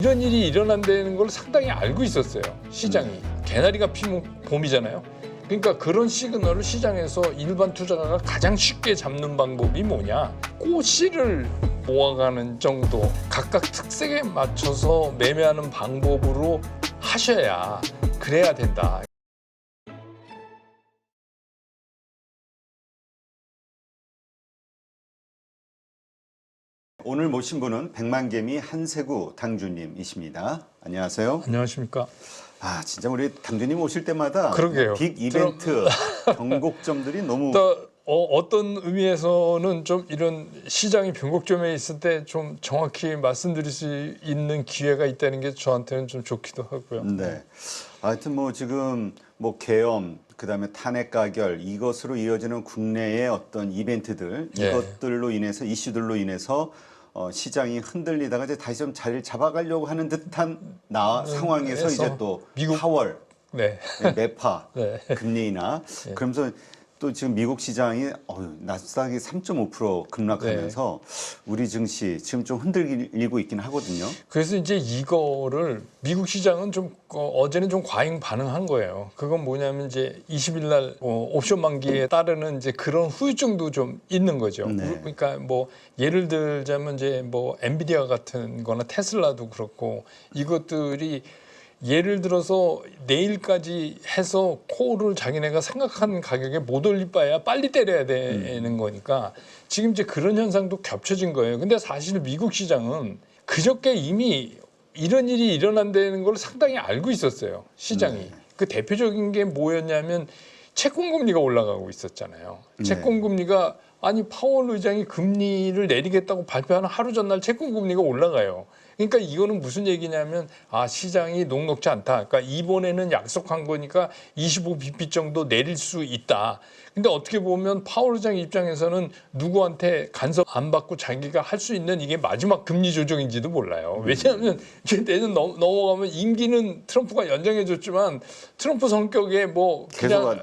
이런 일이 일어난다는 걸 상당히 알고 있었어요. 시장이. 개나리가 피면 봄이잖아요. 그러니까 그런 시그널을 시장에서 일반 투자가가 가장 쉽게 잡는 방법이 뭐냐. 꼬씨를 모아가는 정도 각각 특색에 맞춰서 매매하는 방법으로 하셔야 그래야 된다. 오늘 모신 분은 백만개미 한세구 당주님이십니다. 안녕하세요. 안녕하십니까. 진짜 우리 당주님 오실 때마다 그러게요. 빅 이벤트 경곡점들이 너무 어떤 의미에서는 좀 이런 시장이 변곡점에 있을 때 좀 정확히 말씀드릴 수 있는 기회가 있다는 게 저한테는 좀 좋기도 하고요. 네. 하여튼 뭐 지금 뭐 계엄 그다음에 탄핵 가결 이것으로 이어지는 국내의 어떤 이벤트들 이것들로 인해서 이슈들로 인해서 시장이 흔들리다가 이제 다시 좀 자리를 잡아가려고 하는 듯한 상황에서 이제 또 미국 파월, 매파, 네. 금리 인하 그러면서 또 지금 미국 시장이 나스닥이 3.5% 급락하면서 우리 증시 지금 좀 흔들리고 있긴 하거든요. 그래서 이제 이거를 미국 시장은 좀 어제는 좀 과잉 반응한 거예요. 그건 뭐냐면 이제 20일 날 옵션 만기에 따르는 이제 그런 후유증도 좀 있는 거죠. 그러니까 뭐 예를 들자면 이제 뭐 엔비디아 같은 거나 테슬라도 그렇고 이것들이 예를 들어서 내일까지 해서 코어를 자기네가 생각한 가격에 못 올릴 바에야 빨리 때려야 되는 거니까 지금 이제 그런 현상도 겹쳐진 거예요. 근데 사실 미국 시장은 그저께 이미 이런 일이 일어난다는 걸 상당히 알고 있었어요. 시장이. 그 대표적인 게 뭐였냐면 채권금리가 올라가고 있었잖아요. 채권금리가 아니 파월 의장이 금리를 내리겠다고 발표하는 하루 전날 채권금리가 올라가요. 그러니까 이거는 무슨 얘기냐면 시장이 녹록지 않다. 그러니까 이번에는 약속한 거니까 25bp 정도 내릴 수 있다. 근데 어떻게 보면 파월 의장 입장에서는 누구한테 간섭 안 받고 자기가 할 수 있는 이게 마지막 금리 조정인지도 몰라요. 왜냐하면 이제 내년 넘어가면 임기는 트럼프가 연장해줬지만 트럼프 성격에 뭐 그냥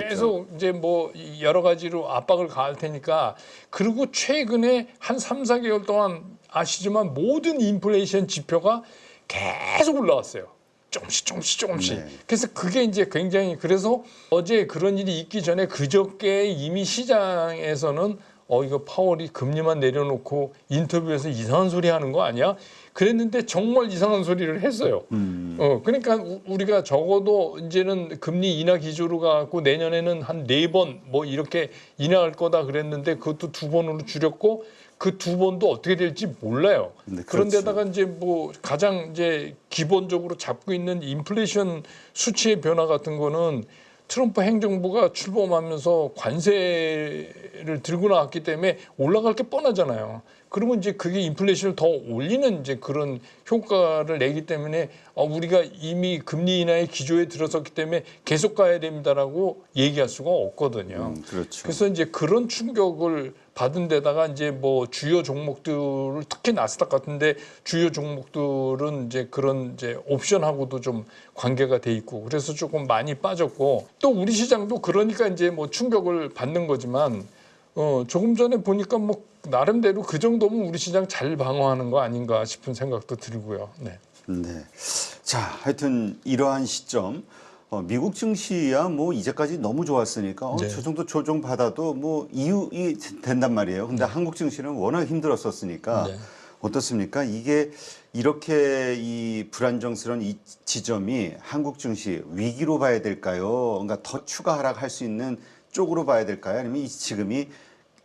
계속 이제 뭐 여러 가지로 압박을 가할 테니까. 그리고 최근에 한 3, 4개월 동안 아시지만 모든 인플레이션 지표가 계속 올라왔어요. 조금씩. 그래서 그게 이제 굉장히 그래서 어제 그런 일이 있기 전에 그저께 이미 시장에서는 이거 파월이 금리만 내려놓고 인터뷰에서 이상한 소리 하는 거 아니야? 그랬는데 정말 이상한 소리를 했어요. 그러니까 우리가 적어도 이제는 금리 인하 기조로 가고 내년에는 한 4번 뭐 이렇게 인하할 거다 그랬는데 그것도 2번으로 줄였고 그 2번도 어떻게 될지 몰라요. 그런데다가 이제 뭐 가장 이제 기본적으로 잡고 있는 인플레이션 수치의 변화 같은 거는 트럼프 행정부가 출범하면서 관세를 들고 나왔기 때문에 올라갈 게 뻔하잖아요. 그러면 이제 그게 인플레이션을 더 올리는 이제 그런 효과를 내기 때문에 우리가 이미 금리 인하의 기조에 들어섰기 때문에 계속 가야 됩니다라고 얘기할 수가 없거든요. 그렇죠. 그래서 이제 그런 충격을 받은 데다가 이제 뭐 주요 종목들을 특히 나스닥 같은데 주요 종목들은 이제 그런 이제 옵션하고도 좀 관계가 돼 있고 그래서 조금 많이 빠졌고 또 우리 시장도 그러니까 이제 뭐 충격을 받는 거지만 조금 전에 보니까 뭐 나름대로 그 정도면 우리 시장 잘 방어하는 거 아닌가 싶은 생각도 들고요. 네. 자, 하여튼 이러한 시점 미국 증시야 뭐 이제까지 너무 좋았으니까 저 정도 조정 받아도 뭐 이유이 된단 말이에요. 근데 한국 증시는 워낙 힘들었었으니까 어떻습니까? 이게 이렇게 이 불안정스러운 이 지점이 한국 증시 위기로 봐야 될까요? 그러니까 더 추가 하락할 수 있는 쪽으로 봐야 될까요? 아니면 지금이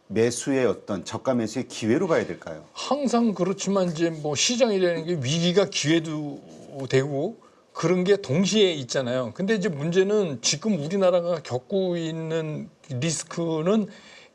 매수의 어떤 저가 매수의 기회로 봐야 될까요? 항상 그렇지만 이제 뭐 시장이라는 게 위기가 기회도 되고 그런 게 동시에 있잖아요. 근데 이제 문제는 지금 우리나라가 겪고 있는 리스크는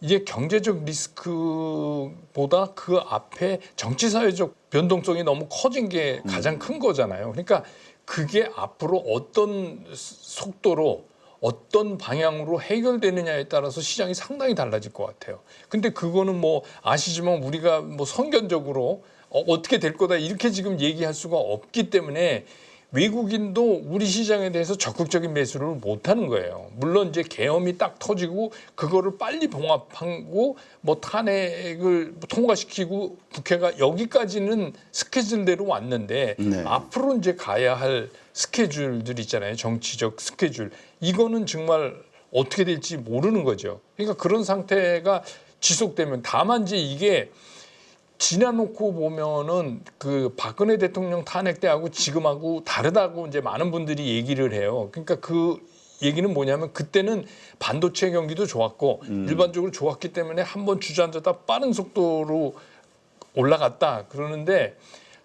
이제 경제적 리스크보다 그 앞에 정치사회적 변동성이 너무 커진 게 가장 큰 거잖아요. 그러니까 그게 앞으로 어떤 속도로 어떤 방향으로 해결되느냐에 따라서 시장이 상당히 달라질 것 같아요. 근데 그거는 뭐 아시지만 우리가 뭐 선견적으로 어떻게 될 거다 이렇게 지금 얘기할 수가 없기 때문에 외국인도 우리 시장에 대해서 적극적인 매수를 못하는 거예요. 물론 이제 계엄이 딱 터지고 그거를 빨리 봉합하고 뭐 탄핵을 통과시키고 국회가 여기까지는 스케줄대로 왔는데 네. 앞으로 이제 가야 할 스케줄들 있잖아요. 정치적 스케줄. 이거는 정말 어떻게 될지 모르는 거죠. 그러니까 그런 상태가 지속되면 다만 이제 이게 지나놓고 보면은 그 박근혜 대통령 탄핵 때하고 지금하고 다르다고 이제 많은 분들이 얘기를 해요. 그러니까 그 얘기는 뭐냐면 그때는 반도체 경기도 좋았고 일반적으로 좋았기 때문에 한번 주저앉았다 빠른 속도로 올라갔다 그러는데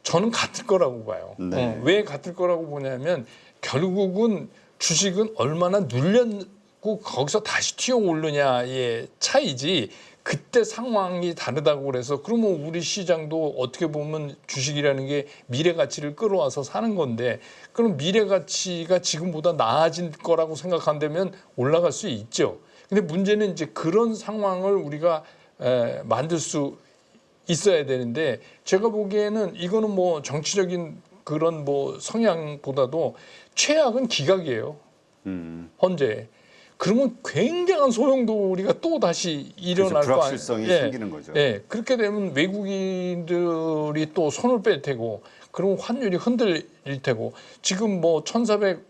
저는 같을 거라고 봐요. 네. 왜 같을 거라고 보냐면 결국은 주식은 얼마나 눌렸고 거기서 다시 튀어 오르냐의 차이지 그때 상황이 다르다고 그래서 그러면 우리 시장도 어떻게 보면 주식이라는 게 미래 가치를 끌어와서 사는 건데 그럼 미래 가치가 지금보다 나아질 거라고 생각한다면 올라갈 수 있죠. 근데 문제는 이제 그런 상황을 우리가 만들 수 있어야 되는데 제가 보기에는 이거는 뭐 정치적인 그런 뭐 성향보다도 최악은 기각이에요. 현재. 그러면 굉장한 소용돌이가 또 다시 일어날 거 아니에요. 불확실성이 생기는 거죠. 예, 그렇게 되면 외국인들이 또 손을 뺄 테고, 그러면 환율이 흔들릴 테고, 지금 뭐 1,400,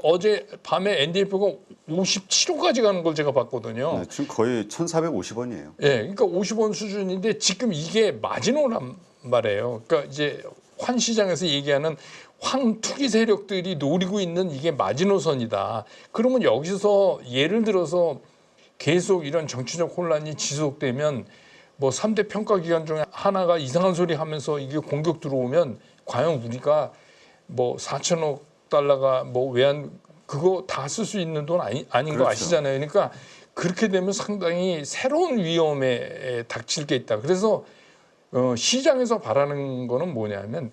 어제 밤에 NDF가 57호까지 가는 걸 제가 봤거든요. 네, 지금 거의 1,450원이에요. 예, 그러니까 50원 수준인데 지금 이게 마지노란 말이에요. 그러니까 이제 환 시장에서 얘기하는 황 투기 세력들이 노리고 있는 이게 마지노선이다. 그러면 여기서 예를 들어서 계속 이런 정치적 혼란이 지속되면 뭐 3대 평가 기관 중에 하나가 이상한 소리 하면서 이게 공격 들어오면 과연 우리가 뭐 4천억 달러가 뭐 외환 그거 다 쓸 수 있는 돈 아닌 그렇죠. 거 아시잖아요. 그러니까 그렇게 되면 상당히 새로운 위험에 닥칠 게 있다. 그래서 시장에서 바라는 거는 뭐냐면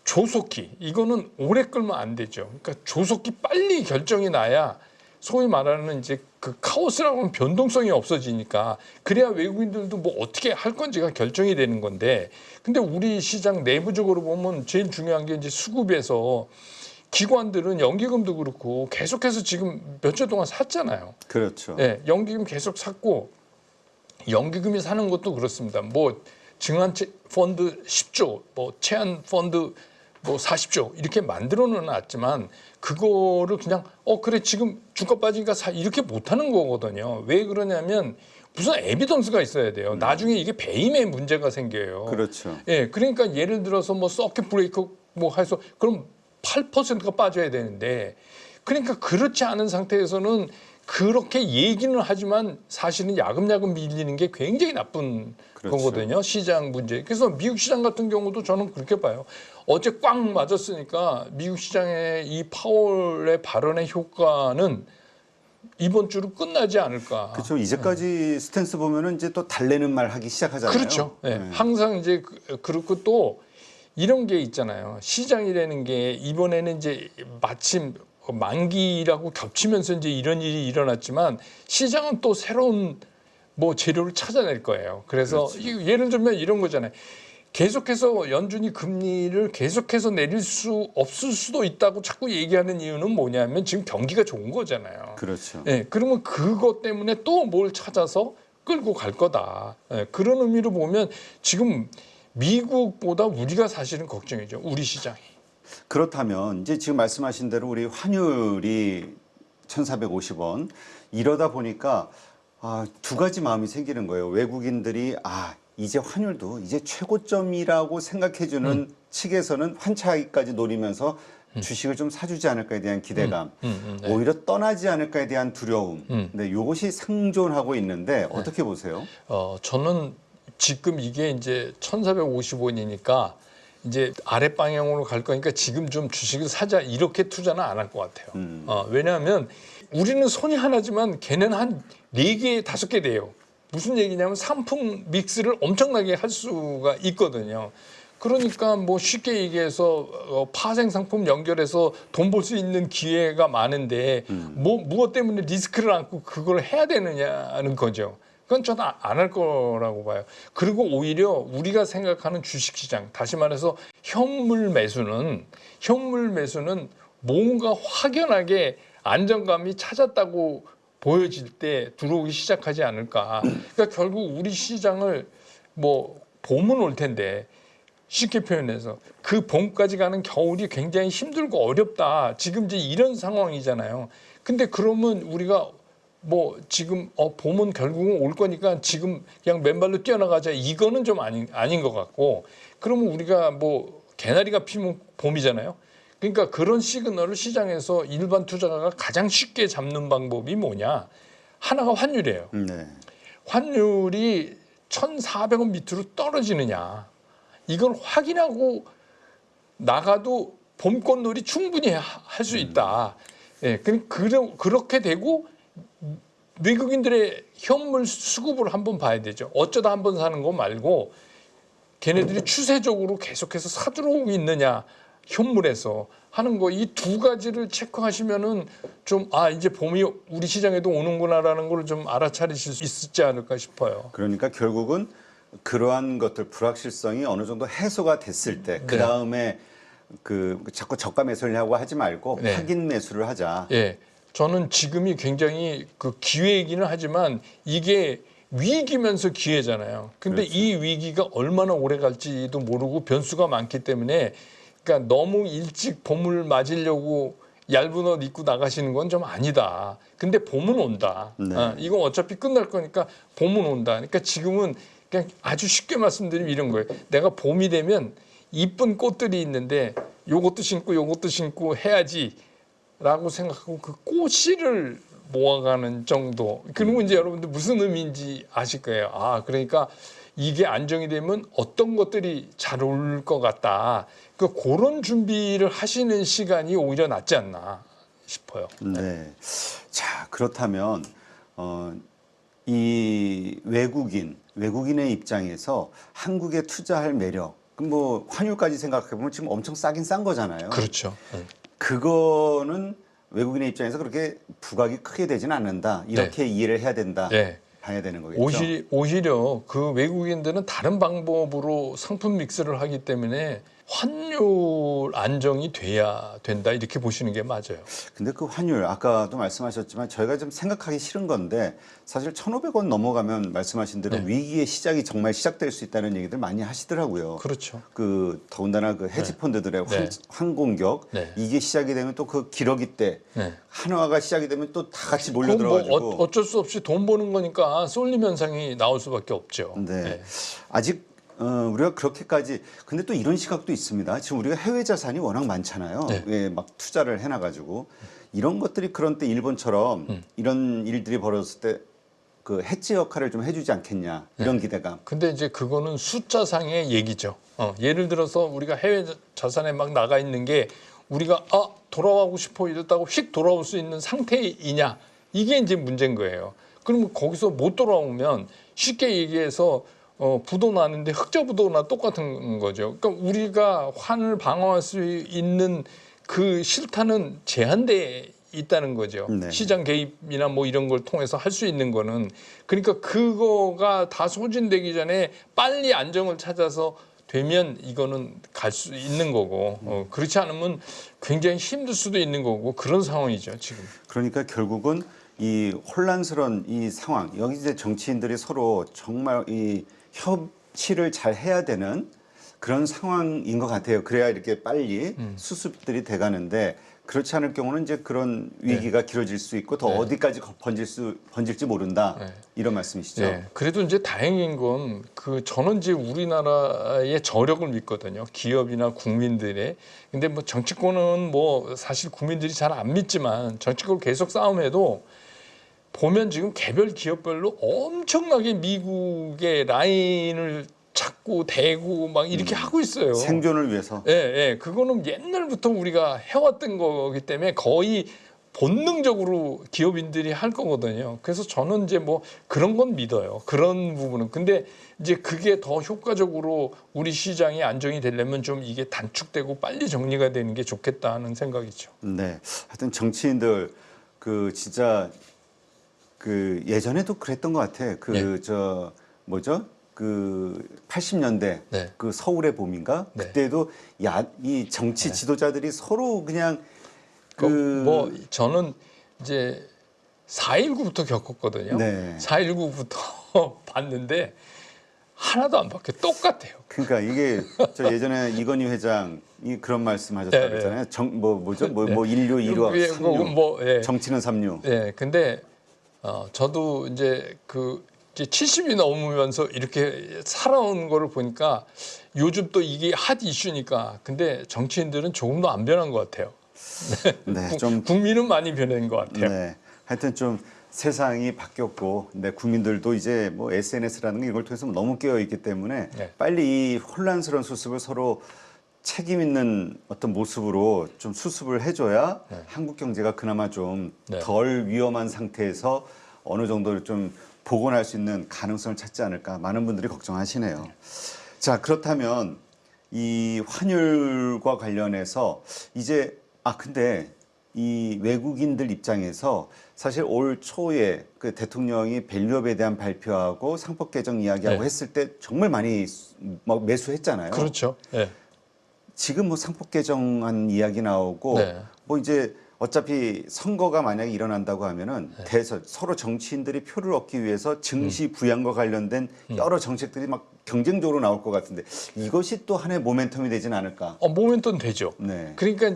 조속히 이거는 오래 끌면 안 되죠. 그러니까 조속히 빨리 결정이 나야 소위 말하는 이제 그 카오스라고 하는 변동성이 없어지니까 그래야 외국인들도 뭐 어떻게 할 건지가 결정이 되는 건데 근데 우리 시장 내부적으로 보면 제일 중요한 게 이제 수급에서 기관들은 연기금도 그렇고 계속해서 지금 몇 주 동안 샀잖아요. 그렇죠. 네, 연기금 계속 샀고 연기금이 사는 것도 그렇습니다. 뭐 증한 펀드 10조, 뭐 채한 펀드 뭐 40조 이렇게 만들어 놨지만 그거를 그냥 그래 지금 주가 빠지니까 사 이렇게 못 하는 거거든요. 왜 그러냐면 무슨 에비던스가 있어야 돼요. 나중에 이게 배임의 문제가 생겨요. 그렇죠. 예, 그러니까 예를 들어서 뭐 서킷 브레이커 뭐 해서 그럼 8%가 빠져야 되는데 그러니까 그렇지 않은 상태에서는 그렇게 얘기는 하지만 사실은 야금야금 밀리는 게 굉장히 나쁜 그렇죠. 거거든요. 시장 문제. 그래서 미국 시장 같은 경우도 저는 그렇게 봐요. 어제 꽉 맞았으니까 미국 시장의 이 파월의 발언의 효과는 이번 주로 끝나지 않을까. 그렇죠. 이제까지 스탠스 보면은 이제 또 달래는 말 하기 시작하잖아요. 그렇죠. 네. 항상 이제 그렇고 또 이런 게 있잖아요. 시장이라는 게 이번에는 이제 마침 만기라고 겹치면서 이제 이런 일이 일어났지만 시장은 또 새로운 뭐 재료를 찾아낼 거예요. 그래서 그렇죠. 예를 들면 이런 거잖아요. 계속해서 연준이 금리를 계속해서 내릴 수 없을 수도 있다고 자꾸 얘기하는 이유는 뭐냐면 지금 경기가 좋은 거잖아요. 그렇죠. 네, 그러면 그것 때문에 또 뭘 찾아서 끌고 갈 거다. 네, 그런 의미로 보면 지금 미국보다 우리가 사실은 걱정이죠. 우리 시장이. 그렇다면 이제 지금 말씀하신 대로 우리 환율이 1,450원 이러다 보니까 두 가지 마음이 생기는 거예요. 외국인들이 이제 환율도 이제 최고점이라고 생각해주는 측에서는 환차익까지 노리면서 주식을 좀 사주지 않을까에 대한 기대감, 네. 오히려 떠나지 않을까에 대한 두려움. 근데 이것이 상존하고 있는데 어떻게 보세요? 저는 지금 이게 이제 1,450원이니까 이제 아랫 방향으로 갈 거니까 지금 좀 주식을 사자 이렇게 투자는 안 할 것 같아요. 왜냐하면 우리는 손이 하나지만 걔는 한 4개, 5개 돼요. 무슨 얘기냐면 상품 믹스를 엄청나게 할 수가 있거든요. 그러니까 뭐 쉽게 얘기해서 파생 상품 연결해서 돈 벌 수 있는 기회가 많은데 무엇 때문에 리스크를 안고 그걸 해야 되느냐는 거죠. 그건 저는 안 할 거라고 봐요. 그리고 오히려 우리가 생각하는 주식시장, 다시 말해서 현물 매수는 현물 매수는 뭔가 확연하게 안정감이 찾았다고 보여질 때 들어오기 시작하지 않을까. 그러니까 결국 우리 시장을 뭐 봄은 올 텐데 쉽게 표현해서 그 봄까지 가는 겨울이 굉장히 힘들고 어렵다. 지금 이제 이런 상황이잖아요. 근데 그러면 우리가 뭐 지금 봄은 결국은 올 거니까 지금 그냥 맨발로 뛰어나가자. 이거는 좀 아닌 것 같고, 그러면 우리가 뭐 개나리가 피면 봄이잖아요. 그러니까 그런 시그널을 시장에서 일반 투자가가 가장 쉽게 잡는 방법이 뭐냐? 하나가 환율이에요. 네. 환율이 1,400원 밑으로 떨어지느냐. 이걸 확인하고 나가도 봄꽃놀이 충분히 할 수 있다. 예, 그렇게 되고 외국인들의 현물 수급을 한번 봐야 되죠. 어쩌다 한번 사는 거 말고 걔네들이 추세적으로 계속해서 사들어오고 있느냐, 현물에서 하는 거, 이 두 가지를 체크하시면은 좀 이제 봄이 우리 시장에도 오는구나라는 걸 좀 알아차리실 수 있지 않을까 싶어요. 그러니까 결국은 그러한 것들 불확실성이 어느 정도 해소가 됐을 때 그 다음에 그 자꾸 저가 매수를 하고 하지 말고 네. 확인 매수를 하자. 예, 저는 지금이 굉장히 그 기회이기는 하지만 이게 위기면서 기회잖아요. 근데 그렇죠. 이 위기가 얼마나 오래 갈지도 모르고 변수가 많기 때문에, 그러니까 너무 일찍 봄을 맞으려고 얇은 옷 입고 나가시는 건 좀 아니다. 근데 봄은 온다. 네. 이건 어차피 끝날 거니까 봄은 온다. 그러니까 지금은 그냥 아주 쉽게 말씀드리면 이런 거예요. 내가 봄이 되면 이쁜 꽃들이 있는데 요것도 심고 해야지라고 생각하고 그 꽃씨를 모아가는 정도. 그리고 이제 여러분들 무슨 의미인지 아실 거예요. 그러니까 이게 안정이 되면 어떤 것들이 잘 어울릴 것 같다. 그런 준비를 하시는 시간이 오히려 낫지 않나 싶어요. 네. 자, 그렇다면 이 외국인의 입장에서 한국에 투자할 매력, 뭐 환율까지 생각해 보면 지금 엄청 싸긴 싼 거잖아요. 그렇죠. 그거는 외국인의 입장에서 그렇게 부각이 크게 되지는 않는다. 이렇게 이해를 해야 된다. 네. 봐야 되는 거겠죠. 오히려 그 외국인들은 다른 방법으로 상품 믹스를 하기 때문에 환율 안정이 돼야 된다, 이렇게 보시는 게 맞아요. 근데 그 환율 아까도 말씀하셨지만 저희가 좀 생각하기 싫은 건데 사실 1,500원 넘어가면 말씀하신 대로 위기의 시작이 정말 시작될 수 있다는 얘기들 많이 하시더라고요. 그렇죠. 그 더군다나 그 헤지 펀드들의 환공격 네. 이게 시작이 되면 또 그 기러기 때 네. 한화가 시작이 되면 또 다 같이 뭐 몰려들어가지고 어쩔 수 없이 돈 버는 거니까 쏠림 현상이 나올 수밖에 없죠. 네. 아직 우리가 그렇게까지 근데 또 이런 시각도 있습니다. 지금 우리가 해외 자산이 워낙 많잖아요. 네. 예, 막 투자를 해놔가지고 이런 것들이 그런 때 일본처럼 이런 일들이 벌어졌을 때 그 해지 역할을 좀 해주지 않겠냐 이런 기대감. 근데 이제 그거는 숫자상의 얘기죠. 예를 들어서 우리가 해외 자산에 막 나가 있는 게 우리가 돌아가고 싶어 이랬다고 휙 돌아올 수 있는 상태이냐, 이게 이제 문제인 거예요. 그러면 거기서 못 돌아오면 쉽게 얘기해서 부도 나는데 흑자 부도나 똑같은 거죠. 그러니까 우리가 환을 방어할 수 있는 그 실타는 제한돼 있다는 거죠. 네. 시장 개입이나 뭐 이런 걸 통해서 할 수 있는 거는. 그러니까 그거가 다 소진되기 전에 빨리 안정을 찾아서 되면 이거는 갈 수 있는 거고, 그렇지 않으면 굉장히 힘들 수도 있는 거고, 그런 상황이죠 지금. 그러니까 결국은 이 혼란스러운 이 상황 여기 이제 정치인들이 서로 정말 이 협치를 잘 해야 되는 그런 상황인 것 같아요. 그래야 이렇게 빨리 수습들이 돼가는데 그렇지 않을 경우는 이제 그런 위기가 길어질 수 있고 더 어디까지 번질지 모른다. 이런 말씀이시죠. 네. 그래도 이제 다행인 건 저는 이제 우리나라의 저력을 믿거든요. 기업이나 국민들의. 근데 뭐 정치권은 뭐 사실 국민들이 잘 안 믿지만 정치권 계속 싸움해도 보면 지금 개별 기업별로 엄청나게 미국의 라인을 찾고 대고 막 이렇게 하고 있어요. 생존을 위해서. 예. 그거는 옛날부터 우리가 해왔던 거기 때문에 거의 본능적으로 기업인들이 할 거거든요. 그래서 저는 이제 뭐 그런 건 믿어요. 그런 부분은. 근데 이제 그게 더 효과적으로 우리 시장이 안정이 되려면 좀 이게 단축되고 빨리 정리가 되는 게 좋겠다 하는 생각이죠. 네. 하여튼 정치인들 진짜 예전에도 그랬던 것 같아. 뭐죠? 그 80년대 네. 그 서울의 봄인가? 네. 그때도 이 정치 지도자들이 서로 그냥 뭐 저는 이제 4.19부터 겪었거든요. 네. 4.19부터 봤는데 하나도 안 바뀌어. 똑같아요. 그러니까 이게 저 예전에 이건희 회장이 그런 말씀하셨다고 네, 그랬잖아요. 뭐 인류 이루와 예, 삼류, 예. 정치는 삼류. 네, 근데 저도 이제 이제 70이 넘으면서 이렇게 살아온 거를 보니까 요즘 또 이게 핫 이슈니까. 근데 정치인들은 조금도 안 변한 것 같아요. 네, 좀 국민은 많이 변한 것 같아요. 네, 하여튼 좀 세상이 바뀌었고, 네, 국민들도 이제 뭐 SNS라는 게 이걸 통해서 너무 깨어 있기 때문에 네. 빨리 이 혼란스러운 수습을 서로 책임 있는 어떤 모습으로 좀 수습을 해줘야 한국 경제가 그나마 좀 덜 위험한 상태에서 어느 정도 좀 복원할 수 있는 가능성을 찾지 않을까 많은 분들이 걱정하시네요. 자, 그렇다면 이 환율과 관련해서 이제 근데 이 외국인들 입장에서 사실 올 초에 그 대통령이 밸류업에 대한 발표하고 상법 개정 이야기하고 했을 때 정말 많이 막 매수했잖아요. 그렇죠. 네. 지금 뭐 상법 개정안 이야기 나오고 뭐 이제 어차피 선거가 만약에 일어난다고 하면은 서로 정치인들이 표를 얻기 위해서 증시 부양과 관련된 여러 정책들이 막 경쟁적으로 나올 것 같은데 이것이 또 하나의 모멘텀이 되진 않을까? 모멘텀 되죠. 네. 그러니까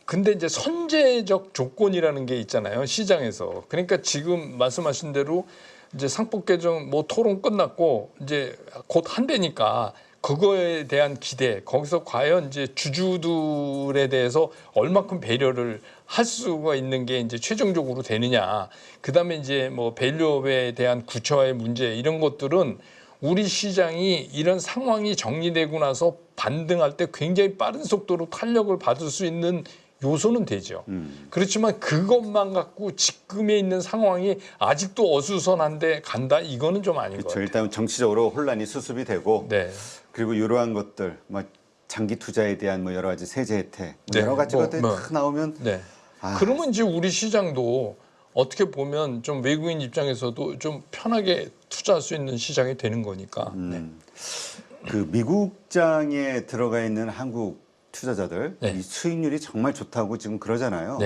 근데 이제 선제적 조건이라는 게 있잖아요. 시장에서. 그러니까 지금 말씀하신 대로 이제 상법 개정 뭐 토론 끝났고 이제 곧 한대니까 그거에 대한 기대, 거기서 과연 이제 주주들에 대해서 얼마큼 배려를 할 수가 있는 게 이제 최종적으로 되느냐. 그다음에 이제 뭐 밸류업에 대한 구체화의 문제 이런 것들은 우리 시장이 이런 상황이 정리되고 나서 반등할 때 굉장히 빠른 속도로 탄력을 받을 수 있는 요소는 되죠. 그렇지만 그것만 갖고 지금에 있는 상황이 아직도 어수선한데 간다? 이거는 좀 아닌 것 같아요. 일단 정치적으로 혼란이 수습이 되고 그리고 이러한 것들 뭐 장기 투자에 대한 뭐 여러 가지 세제 혜택 여러 가지가 다 나오면 그러면 이제 우리 시장도 어떻게 보면 좀 외국인 입장에서도 좀 편하게 투자할 수 있는 시장이 되는 거니까. 그 미국장에 들어가 있는 한국 투자자들 이 수익률이 정말 좋다고 지금 그러잖아요.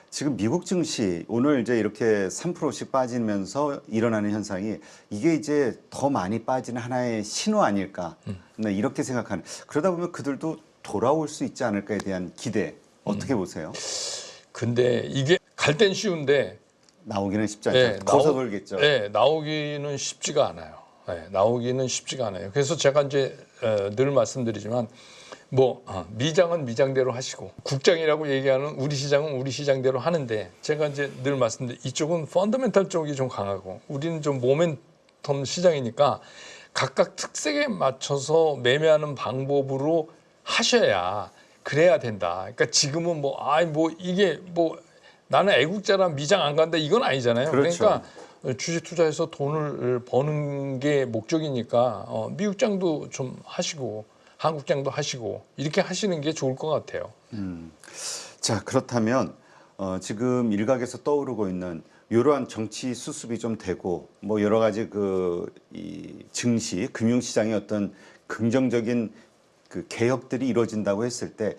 지금 미국 증시 오늘 이제 이렇게 3%씩 빠지면서 일어나는 현상이 이게 이제 더 많이 빠지는 하나의 신호 아닐까 이렇게 생각하는. 그러다 보면 그들도 돌아올 수 있지 않을까에 대한 기대 어떻게 보세요? 근데 이게 갈 땐 쉬운데 나오기는 쉽지 않죠. 거서 돌겠죠. 나오기는 쉽지가 않아요. 나오기는 쉽지가 않아요. 그래서 제가 이제 늘 말씀드리지만 뭐 미장은 미장대로 하시고 국장이라고 얘기하는 우리 시장은 우리 시장대로 하는데 제가 이제 늘 말씀드린 이쪽은 펀더멘탈 쪽이 좀 강하고 우리는 좀 모멘텀 시장이니까 각각 특색에 맞춰서 매매하는 방법으로 하셔야 그래야 된다. 그러니까 지금은 뭐 이게 뭐 나는 애국자라 미장 안 간다 이건 아니잖아요. 그러니까 주식 투자해서 돈을 버는 게 목적이니까 미국장도 좀 하시고 한국장도 하시고 이렇게 하시는 게 좋을 것 같아요. 자, 그렇다면 지금 일각에서 떠오르고 있는 이러한 정치 수습이 좀 되고 뭐 여러 가지 이 증시 금융시장의 어떤 긍정적인 그 개혁들이 이루어진다고 했을 때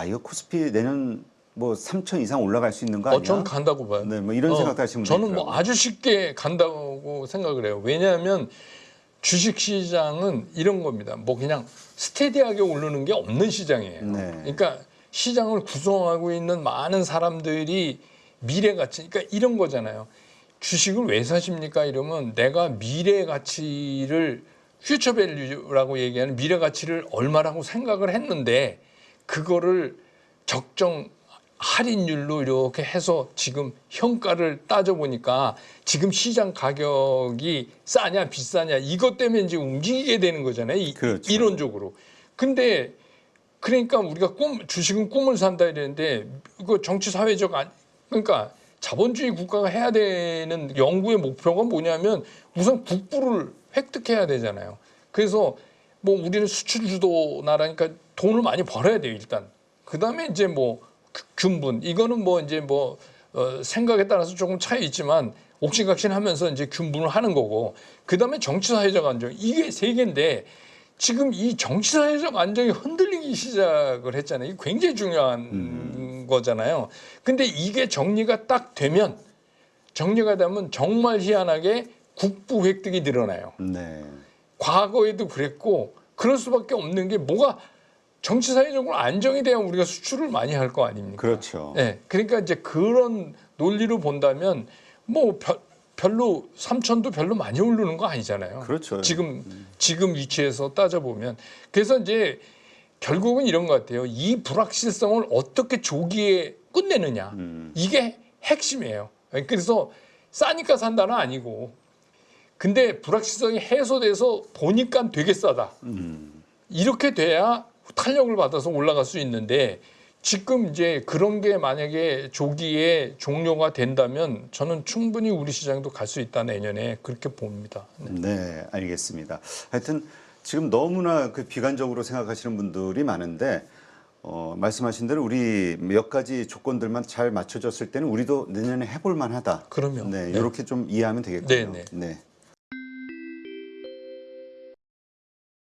이거 코스피 내년 뭐 3천 이상 올라갈 수 있는 거 아니야? 저는 간다고 봐요. 네, 뭐 이런 생각도 하시면 저는 뭐 아주 쉽게 간다고 생각을 해요. 왜냐하면 주식시장은 이런 겁니다. 뭐 그냥 스테디하게 오르는 게 없는 시장이에요. 그러니까 시장을 구성하고 있는 많은 사람들이 미래 가치, 그러니까 이런 거잖아요. 주식을 왜 사십니까? 이러면 내가 미래 가치를 퓨처 밸류라고 얘기하는 미래 가치를 얼마라고 생각을 했는데 그거를 적정 할인율로 이렇게 해서 지금 현가를 따져보니까 지금 시장 가격이 싸냐 비싸냐 이것 때문에 이제 움직이게 되는 거잖아요. 이론적으로. 근데 그러니까 우리가 주식은 꿈을 산다 이랬는데 이거 정치 사회적 그러니까 자본주의 국가가 해야 되는 연구의 목표가 뭐냐면 우선 국부를 획득해야 되잖아요. 그래서 뭐 우리는 수출 주도 나라니까 돈을 많이 벌어야 돼요, 일단. 그다음에 이제 뭐 균분 이거는 뭐 이제 뭐 생각에 따라서 조금 차이 있지만 옥신각신하면서 이제 균분을 하는 거고, 그 다음에 정치사회적 안정, 이게 세 개인데 지금 이 정치사회적 안정이 흔들리기 시작을 했잖아요. 이게 굉장히 중요한 거잖아요. 근데 이게 정리가 되면 정말 희한하게 국부 획득이 늘어나요. 네. 과거에도 그랬고 그럴 수밖에 없는 게 뭐가 정치사회적으로 안정이 돼야 우리가 수출을 많이 할 거 아닙니까? 그렇죠. 네, 그러니까 이제 그런 논리로 본다면 뭐 별로 삼천도 별로 많이 오르는 거 아니잖아요. 그렇죠. 지금 위치에서 따져보면. 그래서 이제 결국은 이런 것 같아요. 이 불확실성을 어떻게 조기에 끝내느냐. 이게 핵심이에요. 그래서 싸니까 산다는 아니고, 근데 불확실성이 해소돼서 보니까 되게 싸다. 이렇게 돼야 탄력을 받아서 올라갈 수 있는데, 지금 이제 그런 게 만약에 조기에 종료가 된다면 저는 충분히 우리 시장도 갈 수 있다, 내년에. 그렇게 봅니다. 네, 알겠습니다. 하여튼 지금 너무나 그 비관적으로 생각하시는 분들이 많은데, 말씀하신 대로 우리 몇 가지 조건들만 잘 맞춰졌을 때는 우리도 내년에 해볼 만하다. 그러면 네, 이렇게 좀 이해하면 되겠군요. 네. 네.